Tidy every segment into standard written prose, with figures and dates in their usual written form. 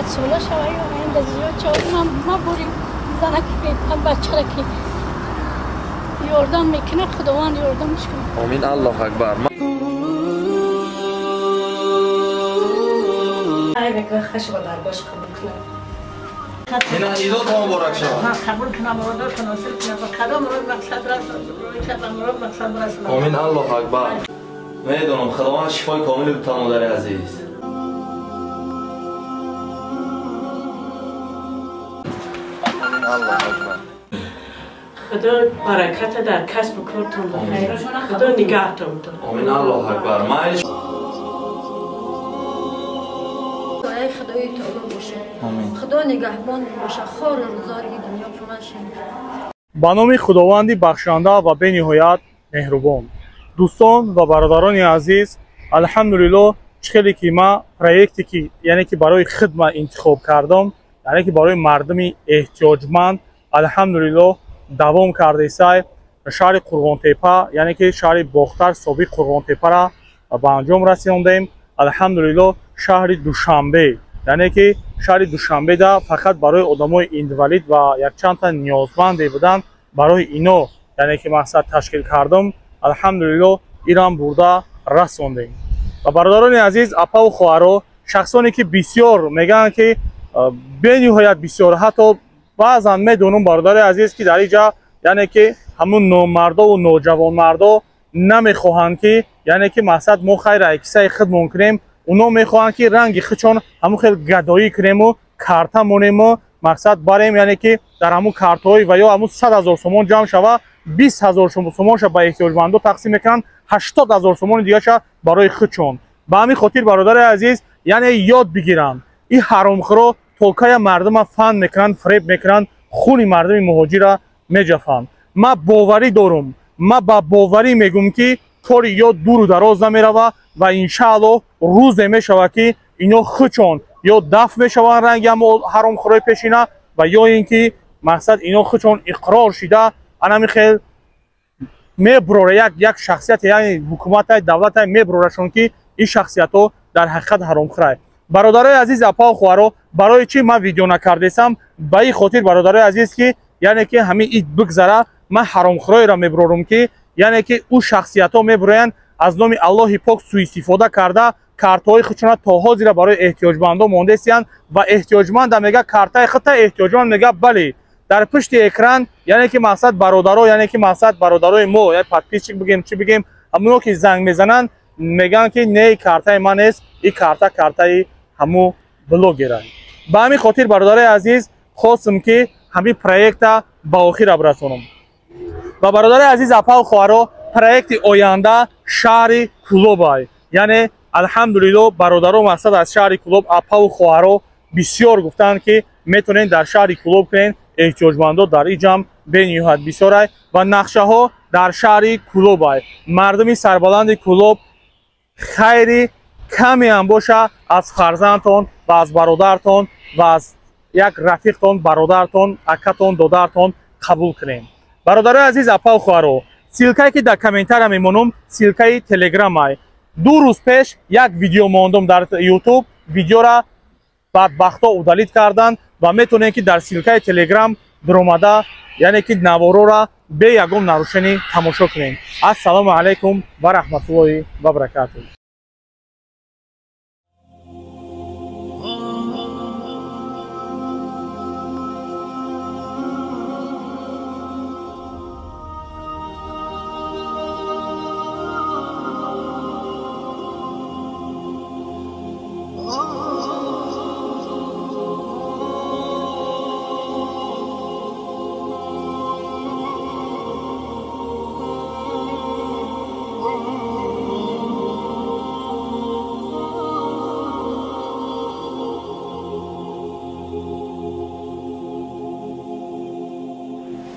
بعد سوله شوی و این دزیو چه ما بوریم زنک بیتم بچه را که یاردم میکنه خداوند یاردمش کنه. آمین. الله اکبر. خیلی که خشم درباش قبول کنم. اینا ایداد مبارک شود. من قبول کنم مراد کنم سل کنم و خدا مراد مقصد را کنم مراد مقصد برسونم. آمین. الله اکبر. میدونم خداوند شفای کامل بتن مادر عزیز. آمین. الله اکبر. خدا برکت در کسب و کارتون بخیر. خدا نگهتون بده. آمین. الله اکبر. مایل ای خدای تعالی باشه. آمین. خدا نگهبان باشه. خار روزای دنیا پر نشه. با نام خداوند بخشنده و به نهایت مهربان. دوستان و برادران عزیز، الحمدلله خیلی که ما پروژه‌ای که یعنی که برای خدمت انتخاب کردم، یعنی که برای مردمی احتیاجمند الحمدلله دوام کرده است. شهر قرغان‌تپه یعنی که شهر باختر سابق قرغان‌تپه را به انجام رساندیم. الحمدلله شهر دوشنبه یعنی که شهر دوشنبه دا فقط برای آدمای اینوالید و یک چند تا نیازمند بودن، برای اینا یعنی که مقصد تشکیل کردم. الحمدلله ایران برده رساندیم. و برادران عزیز، اپا و خواهرها، شخصانی که بسیار میگن که به نهایت بسیار، حتی بعضا میدونم برادر عزیز که در اینجا یعنی که همون نومردا و نوجوان مردا نمیخواهند که یعنی که مقصد ما خیر عکسای خود کنیم، اونا میخواهند که رنگ خودشون همون خیلی گدایی کنیم و کارتا مونیم و مقصد بریم یعنی که در همون کارتای و یا همون 100,000 تومان جمع شوه 20,000 تومان شو به احتیاجمندا تقسیم میکنن، 80,000 تومان دیگه شو برای خودشون. به همین خاطر برادر عزیز یعنی یاد بگیرن این حرامخورا توکای مردم فن میکنن، فریب میکنن، خون مردم مهاجر را میجفن. ما باوری دارم، ما با باوری میگم که کار یا دور و دراز نمیروه و انشاءالله روز میشوه که اینا خودشون یا دفع میشون رنگ حرامخورای پیشینه و یا اینکه مقصد اینا خودشون اقرار شده انا خیلی میبروره یک شخصیت یعنی حکومت دولت میبرورشون که این شخصیت ها در حقیقت حرامخوره. برادرای عزیز، اپا و خواهرها، برای چی من ویدیو نکردم؟ به این خاطر برادرای عزیز که یعنی که همین اید بگذره من حرامخورای را میبرورم که یعنی که او شخصیت ها میبروین از نام الله پاک سوء استفاده کرده کارتای خودشون تا حاضر برای احتیاجمندا مونده سیان و احتیاجمند میگه کارتای خودت، احتیاجمند میگه بله. در پشت اکران یعنی که مقصد برادرها یعنی که مقصد برادرای ما یا پادپیچ بگیم چی بگیم همونو که زنگ میزنن میگن که نه کارتای من است، این کارتای همو بلوگره. به همین خاطر برادرای عزیز خواستم که همین پروژه با آخر برسونم. و برادرای عزیز، اپا و خواهرها، پروژه آینده شهر کلوب یعنی الحمدلله برادران مقصد از شهر کلوب اپا و خواهرها بسیار گفتن که میتونین در شهر کلوب کنین، احتیاجمندا در این جمع به نهایت بسیار و نقشه ها در شهر کلوب مردمی سربلند کلوب خیری کمی هم باشه از فرزندتون و از برادرتون و از یک رفیقتون، برادرتون، اکتون، دادرتون قبول کنین. برادرای عزیز، اپا و خواهرها، سیلکایی که در کامنتر میمونم سیلکای تلگرام های. 2 روز پیش یک ویدیو ماندم در یوتیوب، ویدیو را بدبختا اودالیت کردن و میتونین که در سیلکای تلگرام درآمده یعنی که نوارو را به یگم نروشنی تماشا کنین. السلام علیکم و رحمت الله و برکاته.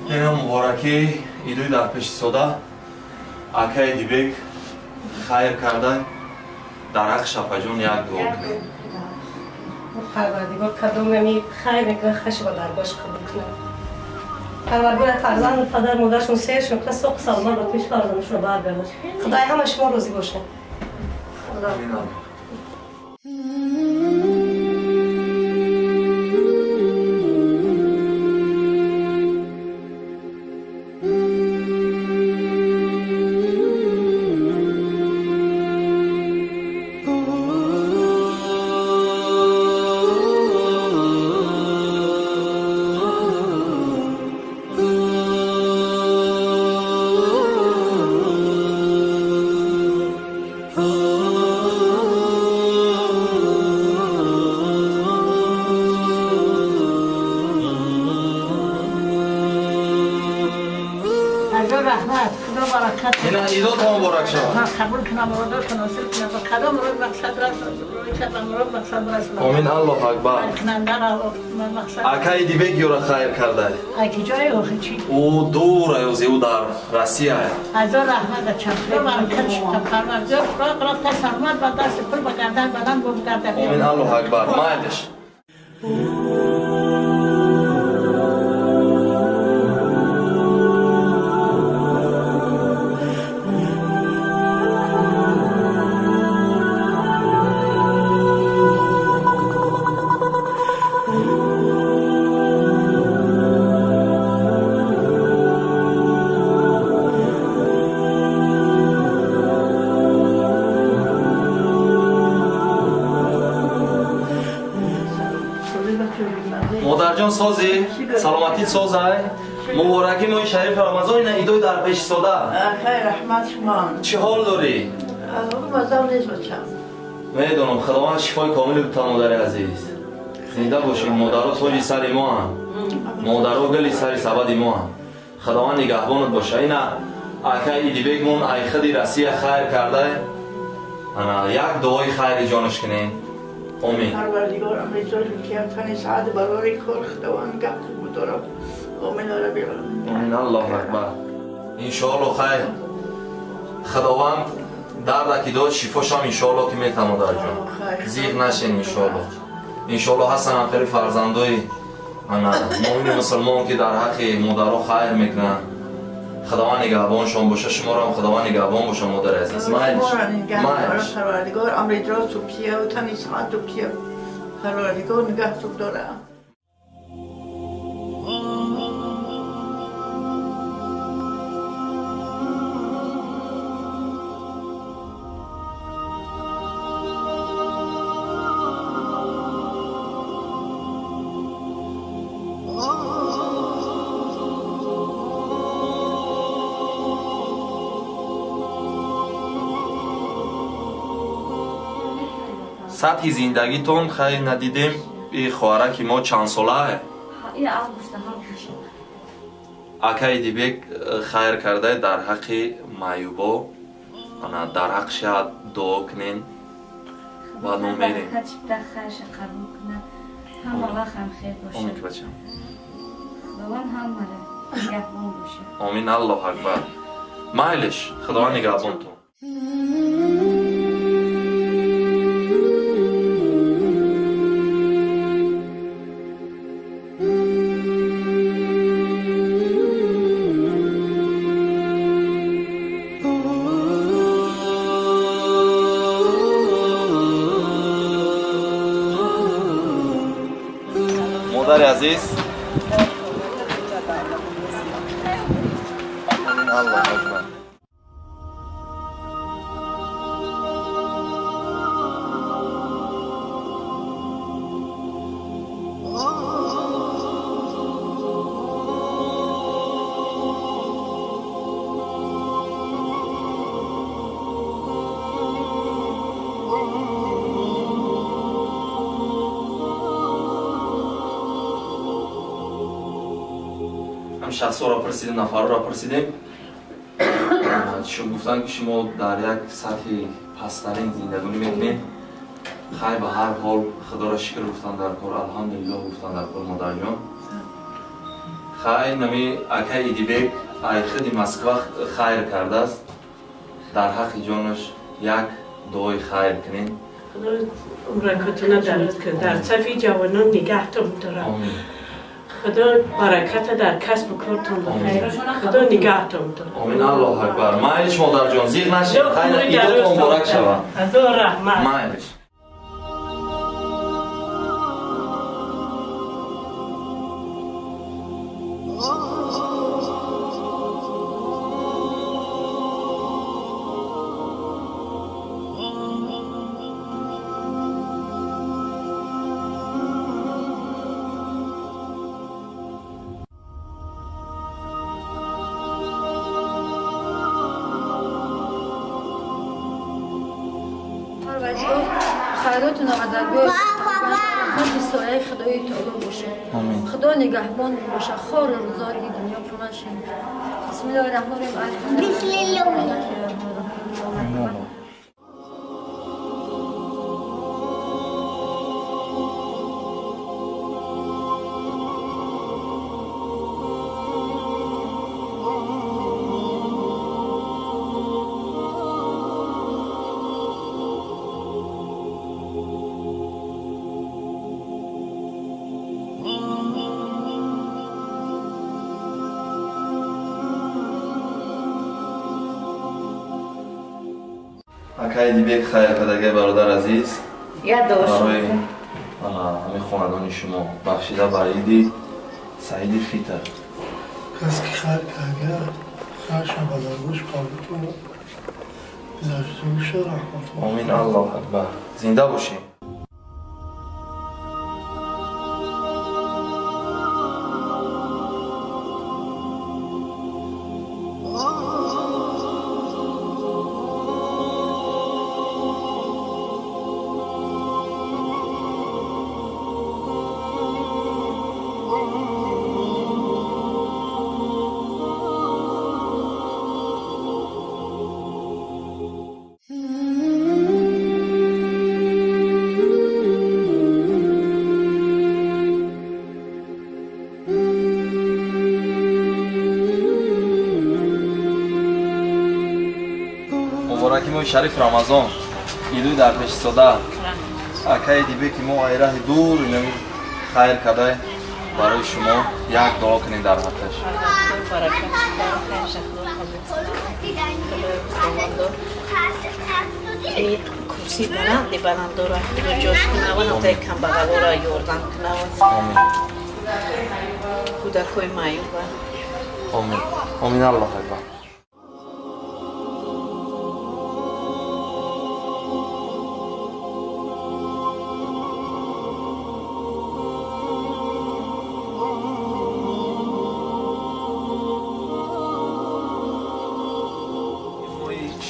اینا مبارکی ایدوی در پیش سودا اکای دیبک خیر کردن در حق شفاجون یک دعا کنیم. پروردگار کدومی خیر میکنه خشم درباش قبول کنه. پروردگار فرزند پدر مادرشون سیرشون که سوق سلامت و پیش فرزندشون رو برگردن. خدای همه شما راضی باشه. خدا. اینا ایدات مبارک شود. قبول کنم مراد کنم سر کنم خدا مراد مقصد رسول مراد مقصد رسول. آمین الله اکبر. کننده را مقصد. اکای دیبک یورا خیر کرده. اکی جای آخه چی؟ او دور ایوزی او در روسیه. از رحمت چشم برکت شد پروردگار فراق را تسلمت و دست پر با گردن بلند بود گردن. آمین الله اکبر. مایلش. مادر جان سازی؟ سلامتی سازه؟ مبارکی ماه شریف رمضان اینا ایدوی در پیش ساده. خیر رحمت شما. چه حال داری؟ مزام نیست بچم. میدونم خداوند شفای کامل بده مادر عزیز. زنده باشین. مادرها تاج سر ما هم. مادرها گلی سر سبد ما هم. خداوند نگهبانت باشه. اینا اکای ایدیبک مون ای خدی رسی خیر کرده. انا یک دعای خیر جانش کنین. آمین. پروردگار امریزاد که تنی سعد برای کار خداوند گفت بود دارم. آمین ربی العالمین. آمین الله اکبر. انشاءالله خیر. خداوند درد که داد شفاش هم انشاءالله که میتم مادر جان. زیغ نشین انشاءالله. انشاءالله حسن آخری فرزندای مؤمن مسلمان که در حق مادرها خیر میکنن. خداوند نگهبانشان باشه. شما را هم خداوند نگهبان باشه مادر عزیز. مایلش. پروردگار امریزاد تو کیه و تنی سعد تو کیه. پروردگار نگه تو داره. سطح زندگیتون خیلی ندیدیم. این خواهره که ما چند ساله این اوگوست ها میشه. اکای دیبک خیر کرده در حق معیوبا. در حق شاید دعا کنین و نمیرین. برکت شده خیرش قبول کنه. همه وقت هم خیر باشه. آمین که بچم. خداوند هم مره نگهبان باشه. آمین الله اکبر. مایلش. خداوند نگهبانتون. مادر عزیز. آمین الله اکبر. شخص را پرسیدیم، نفر را پرسیدیم. شما گفتن که شما در یک سطح پسترین زندگی میکنید. خیر به هر حال خدا را شکر گفتن در کار. الحمدلله گفتن در کار مادر جان. خیر نمی اکای ایدیبک ای خدی مسکو خیر کرده است. در حق جانش یک دعای خیر کنین. خدا برکتونه در صفی جوانان نگهتون داره. خدا برکت در کسب و کارتون بخیر. خدا نگهتون داره. آمین الله اکبر. مایلش مادر جان زیغ نشین. خیر ایداتون مبارک شود. از رحمت. مایلش. خیراتون آمده بیاید خود سایه خدای تعالی باشه. آمین. خدا نگهبان باشه خار و روزای دنیا پر نشه. بسم الله الرحمن الرحیم. بسم الله الرحمن الرحیم. اکای دیبک خیر کدگه برادر عزیز یاد داشت برای همه خاندان شما بخشیده برای عید سعید فیتر کسی که خیر کدگه خیرش بدرگوش قابل کنه زرزوش رحمت آمین. الله اکبر. زنده باشی. مبارک ماه شریف رمضان ایدوی در پیش ساده اکای دیبه که ما ایره دور اینمی خیر کده برای شما یک دعا کنید در حقش. کرسی بلندی بلند داره و جوش کنه و نمده کم بغلو را یوردن کنه آمین. کودکوی مایوبه آمین. آمین. الله اکبر.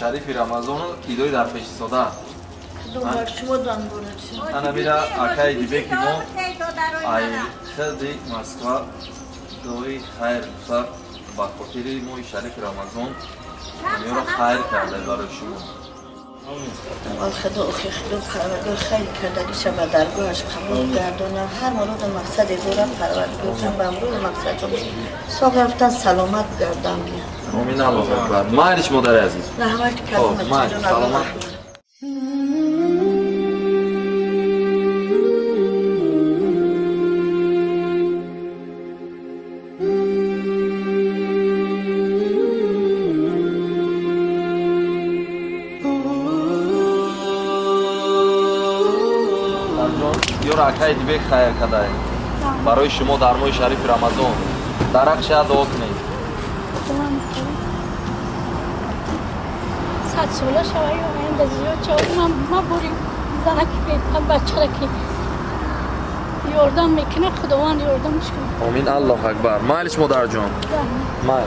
شریف رمضان ایدوی در پیش ساده انا میره اکای دیبه که ما ای خیلی مسکو دوی خیر بسر با خاطر ماه شریف رمضان همه را خیر کرده برای شما. خدا خدا پروردگار خیر کرده دیشه به درگاهش قبول گردونه هر مورد مقصد داره پروردگار جان به امروز مقصد جان ساق رفتن سلامت گردن بیا. آمین. الله اکبر. مایلش مادر عزیز رحمت کردم جان سلامت. یور اکای دیبه خیر کده برای شما در ماه شریف رمضان درک شد دعا کنید. صد ساله شوی و این زیاد چه ما بریم زنک بیتم بچه را که یاردم میکنه خداوند یاردمش کنه. آمین. الله اکبر. مایلش مادر جان. مایل.